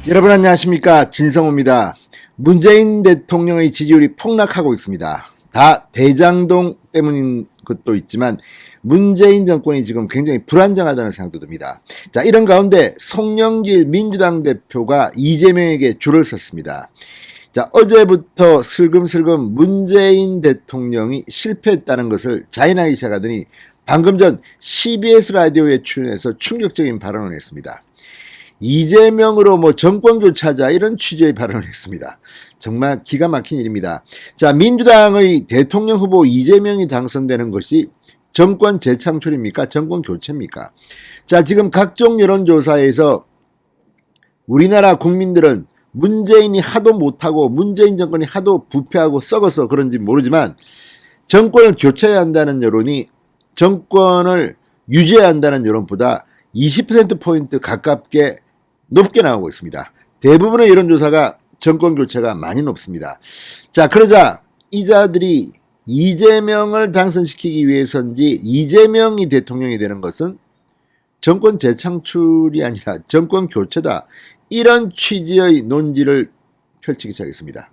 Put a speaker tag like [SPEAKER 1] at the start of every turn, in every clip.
[SPEAKER 1] 여러분 안녕하십니까, 진성호입니다. 문재인 대통령의 지지율이 폭락하고 있습니다. 다 대장동 때문인 것도 있지만 문재인 정권이 지금 굉장히 불안정하다는 생각도 듭니다. 자, 이런 가운데 송영길 민주당 대표가 이재명에게 줄을 섰습니다. 자, 어제부터 슬금슬금 문재인 대통령이 실패했다는 것을 자인하기 시작하더니 방금 전 CBS 라디오에 출연해서 충격적인 발언을 했습니다. 이재명으로 정권 교체하자, 이런 취지의 발언을 했습니다. 정말 기가 막힌 일입니다. 자, 민주당의 대통령 후보 이재명이 당선되는 것이 정권 재창출입니까? 정권 교체입니까? 자, 지금 각종 여론조사에서 우리나라 국민들은 문재인이 하도 못하고 문재인 정권이 하도 부패하고 썩어서 그런지 모르지만 정권을 교체해야 한다는 여론이 정권을 유지해야 한다는 여론보다 20%포인트 가깝게 높게 나오고 있습니다. 대부분의 여론조사가 정권 교체가 많이 높습니다. 자, 그러자 이자들이 이재명을 당선시키기 위해서인지 이재명이 대통령이 되는 것은 정권 재창출이 아니라 정권 교체다, 이런 취지의 논지를 펼치기 시작했습니다.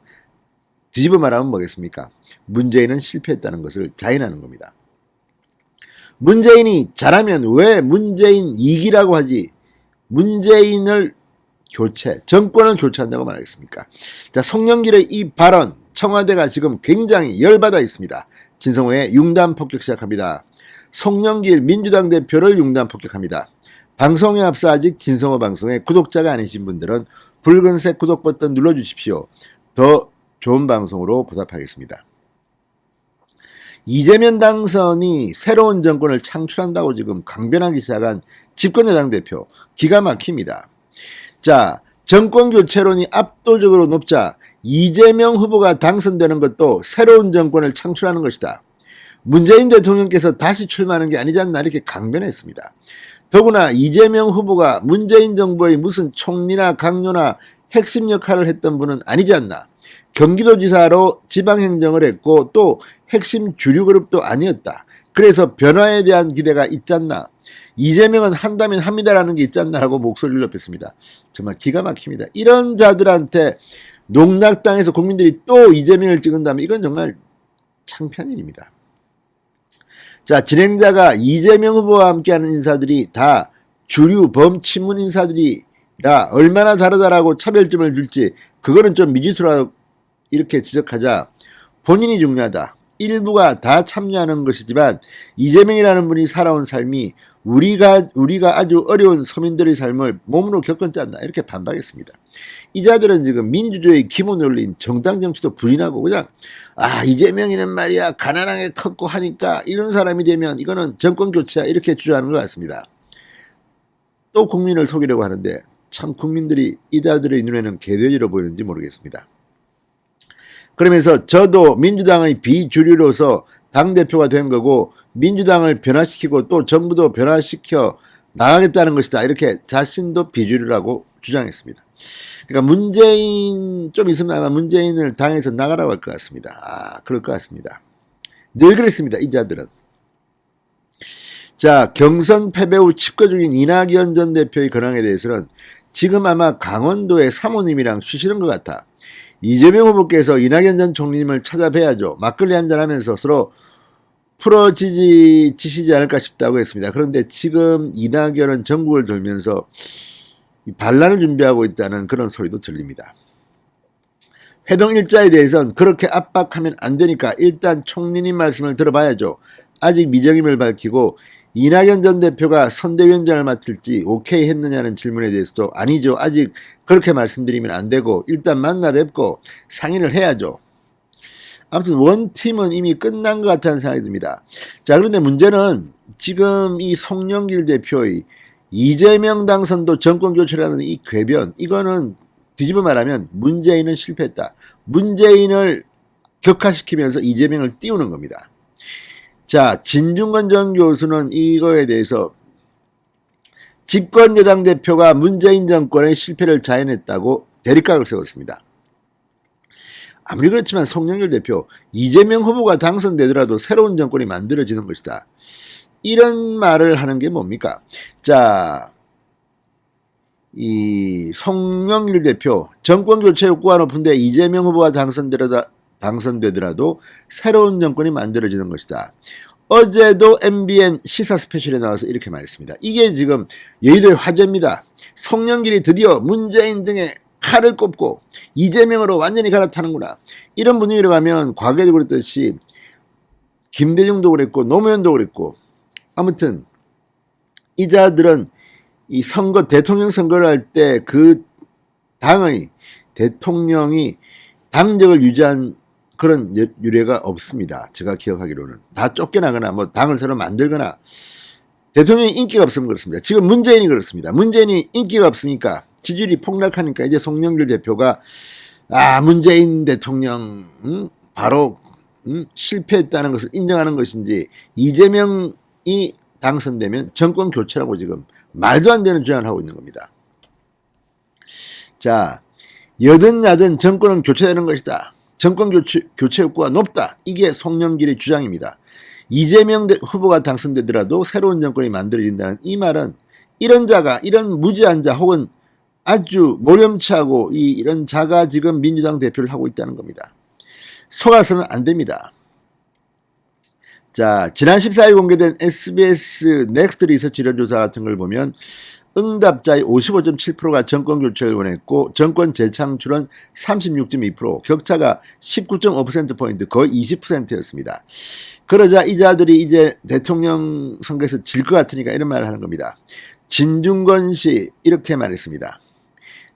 [SPEAKER 1] 뒤집어 말하면 뭐겠습니까? 문재인은 실패했다는 것을 자인하는 겁니다. 문재인이 잘하면 왜 문재인 2기라고 하지 문재인을 정권을 교체한다고 말하겠습니까? 자, 송영길의 이 발언, 청와대가 지금 굉장히 열받아 있습니다. 진성호의 융단 폭격 시작합니다. 송영길 민주당 대표를 융단 폭격합니다. 방송에 앞서 아직 진성호 방송에 구독자가 아니신 분들은 붉은색 구독 버튼 눌러주십시오. 더 좋은 방송으로 보답하겠습니다. 이재명 당선이 새로운 정권을 창출한다고 지금 강변하기 시작한 집권여당 대표, 기가 막힙니다. 자, 정권 교체론이 압도적으로 높자 이재명 후보가 당선되는 것도 새로운 정권을 창출하는 것이다. 문재인 대통령께서 다시 출마하는 게 아니지 않나, 이렇게 강변했습니다. 더구나 이재명 후보가 문재인 정부의 무슨 총리나 강요나 핵심 역할을 했던 분은 아니지 않나. 경기도지사로 지방행정을 했고 또 핵심 주류 그룹도 아니었다. 그래서 변화에 대한 기대가 있지 않나. 이재명은 한다면 합니다라는 게 있지 않나라고 목소리를 높였습니다. 정말 기가 막힙니다. 이런 자들한테 농락당해서 국민들이 또 이재명을 찍은다면 이건 정말 창피한 일입니다. 자, 진행자가 이재명 후보와 함께하는 인사들이 다 주류 범친문 인사들이라 얼마나 다르다라고 차별점을 줄지 그거는 좀 미지수라고 이렇게 지적하자 본인이 중요하다. 일부가 다 참여하는 것이지만 이재명이라는 분이 살아온 삶이 우리가 아주 어려운 서민들의 삶을 몸으로 겪었지 않나, 이렇게 반박했습니다. 이 자들은 지금 민주주의의 기본에 올린 정당 정치도 부인하고 그냥 이재명이는 말이야 가난하게 컸고 하니까 이런 사람이 되면 이거는 정권 교체야, 이렇게 주장하는 것 같습니다. 또 국민을 속이려고 하는데 참 국민들이 이 자들의 눈에는 개돼지로 보이는지 모르겠습니다. 그러면서 저도 민주당의 비주류로서 당대표가 된 거고 민주당을 변화시키고 또 정부도 변화시켜 나가겠다는 것이다, 이렇게 자신도 비주류라고 주장했습니다. 그러니까 문재인 좀 있으면 아마 문재인을 당에서 나가라고 할 것 같습니다. 그럴 것 같습니다. 늘 그랬습니다, 이 자들은. 자, 경선 패배 후 집거 중인 이낙연 전 대표의 근황에 대해서는 지금 아마 강원도에 사모님이랑 쉬시는 것 같아. 이재명 후보께서 이낙연 전 총리님을 찾아뵈야죠. 막걸리 한잔하면서 서로 풀어지시지 않을까 싶다고 했습니다. 그런데 지금 이낙연은 전국을 돌면서 반란을 준비하고 있다는 그런 소리도 들립니다. 회동 일자에 대해서는 그렇게 압박하면 안 되니까 일단 총리님 말씀을 들어봐야죠. 아직 미정임을 밝히고 이낙연 전 대표가 선대위원장을 맡을지 오케이 했느냐는 질문에 대해서도 아니죠. 아직 그렇게 말씀드리면 안 되고 일단 만나 뵙고 상의를 해야죠. 아무튼 원팀은 이미 끝난 것 같다는 생각이 듭니다. 자, 그런데 문제는 지금 이 송영길 대표의 이재명 당선도 정권 교체라는 이 궤변, 이거는 뒤집어 말하면 문재인은 실패했다. 문재인을 격화시키면서 이재명을 띄우는 겁니다. 자, 진중권 전 교수는 이거에 대해서 집권 여당 대표가 문재인 정권의 실패를 자인했다고 대립각을 세웠습니다. 아무리 그렇지만 송영길 대표, 이재명 후보가 당선되더라도 새로운 정권이 만들어지는 것이다, 이런 말을 하는 게 뭡니까? 자, 이 송영길 대표 정권 교체 욕구가 높은데 이재명 후보가 당선되더라도 새로운 정권이 만들어지는 것이다. 어제도 MBN 시사 스페셜에 나와서 이렇게 말했습니다. 이게 지금 여의도의 화제입니다. 송영길이 드디어 문재인 등의 칼을 꼽고 이재명으로 완전히 갈아타는구나. 이런 분위기로 가면 과거에도 그랬듯이 김대중도 그랬고 노무현도 그랬고, 아무튼 이자들은 이 선거, 대통령 선거를 할 때 그 당의 대통령이 당적을 유지한 그런 유례가 없습니다. 제가 기억하기로는 다 쫓겨나거나 뭐 당을 새로 만들거나, 대통령이 인기가 없으면 그렇습니다. 지금 문재인이 그렇습니다. 문재인이 인기가 없으니까, 지지율이 폭락하니까 이제 송영길 대표가 문재인 대통령 바로 실패했다는 것을 인정하는 것인지, 이재명이 당선되면 정권 교체라고 지금 말도 안 되는 주장을 하고 있는 겁니다. 자, 여든 야든 정권은 교체되는 것이다. 정권 교체 욕구가 높다. 이게 송영길의 주장입니다. 이재명 후보가 당선되더라도 새로운 정권이 만들어진다는 이 말은, 이런 자가, 이런 무지한 자 혹은 아주 모렴치하고 이런 자가 지금 민주당 대표를 하고 있다는 겁니다. 속아서는 안 됩니다. 자, 지난 14일 공개된 SBS 넥스트 리서치 이론조사 같은 걸 보면 응답자의 55.7%가 정권 교체를 원했고 정권 재창출은 36.2%, 격차가 19.5%포인트, 거의 20%였습니다. 그러자 이 자들이 이제 대통령 선거에서 질 것 같으니까 이런 말을 하는 겁니다. 진중권 씨 이렇게 말했습니다.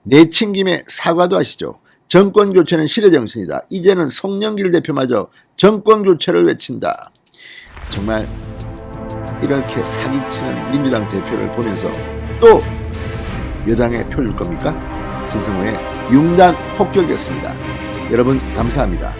[SPEAKER 1] 내친 김에 사과도 하시죠. 정권 교체는 시대 정신이다. 이제는 송영길 대표마저 정권 교체를 외친다. 정말 이렇게 사기치는 민주당 대표를 보면서 또 여당에 표 줄 겁니까? 진성호의 융단 폭격이었습니다. 여러분 감사합니다.